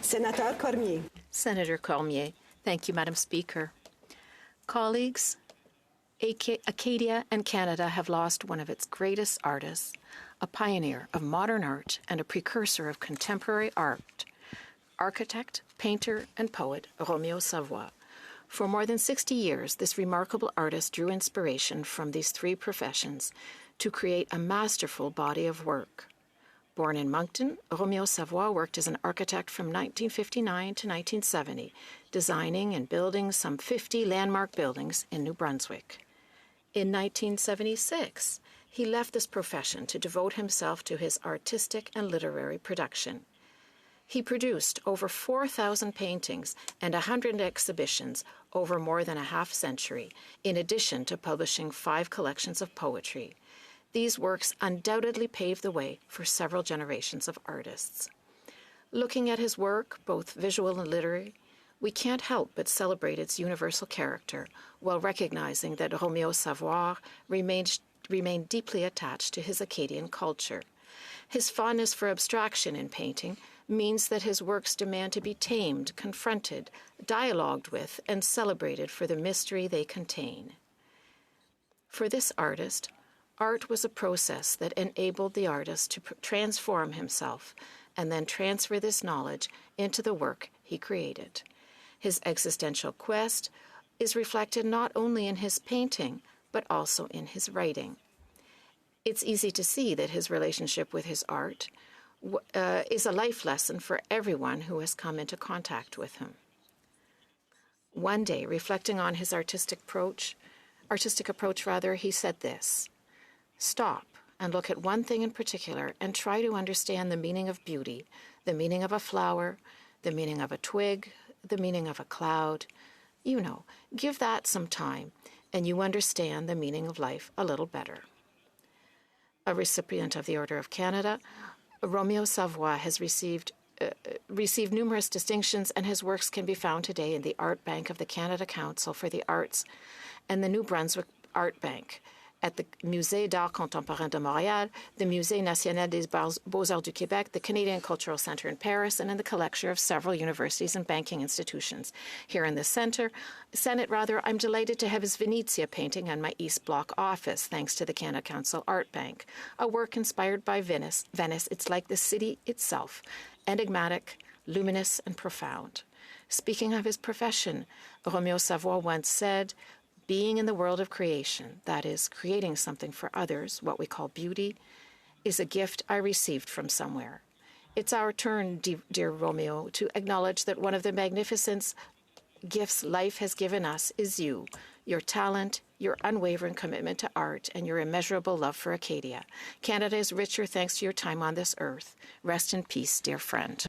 Sénateur Cormier. Senator Cormier. Thank you, Madam Speaker. Colleagues, Acadia and Canada have lost one of its greatest artists, a pioneer of modern art and a precursor of contemporary art, architect, painter, and poet Roméo Savoie. For more than 60 years, this remarkable artist drew inspiration from these three professions to create a masterful body of work. Born in Moncton, Roméo Savoie worked as an architect from 1959 to 1970, designing and building some 50 landmark buildings in New Brunswick. In 1976, he left this profession to devote himself to his artistic and literary production. He produced over 4,000 paintings and 100 exhibitions over more than a half-century, in addition to publishing 5 collections of poetry. These works undoubtedly paved the way for several generations of artists. Looking at his work, both visual and literary, we can't help but celebrate its universal character, while recognizing that Roméo Savoie remained deeply attached to his Acadian culture. His fondness for abstraction in painting means that his works demand to be tamed, confronted, dialogued with, and celebrated for the mystery they contain. For this artist, art was a process that enabled the artist to transform himself and then transfer this knowledge into the work he created. His existential quest is reflected not only in his painting, but also in his writing. It's easy to see that his relationship with his art is a life lesson for everyone who has come into contact with him. One day, reflecting on his artistic approach, he said this: "Stop and look at one thing in particular and try to understand the meaning of beauty, the meaning of a flower, the meaning of a twig, the meaning of a cloud. Give that some time, and you understand the meaning of life a little better." A recipient of the Order of Canada, Roméo Savoie has received numerous distinctions, and his works can be found today in the Art Bank of the Canada Council for the Arts and the New Brunswick Art Bank, at the Musée d'Art Contemporain de Montréal, the Musée National des Beaux-Arts du Québec, the Canadian Cultural Centre in Paris, and in the collection of several universities and banking institutions. Here in the Senate, I'm delighted to have his Venezia painting on my East Block office, thanks to the Canada Council Art Bank. A work inspired by Venice. It's like the city itself, enigmatic, luminous, and profound. Speaking of his profession, Roméo Savoie once said, "Being in the world of creation, that is, creating something for others, what we call beauty, is a gift I received from somewhere." It's our turn, dear Roméo, to acknowledge that one of the magnificent gifts life has given us is you, your talent, your unwavering commitment to art, and your immeasurable love for Acadia. Canada is richer thanks to your time on this earth. Rest in peace, dear friend.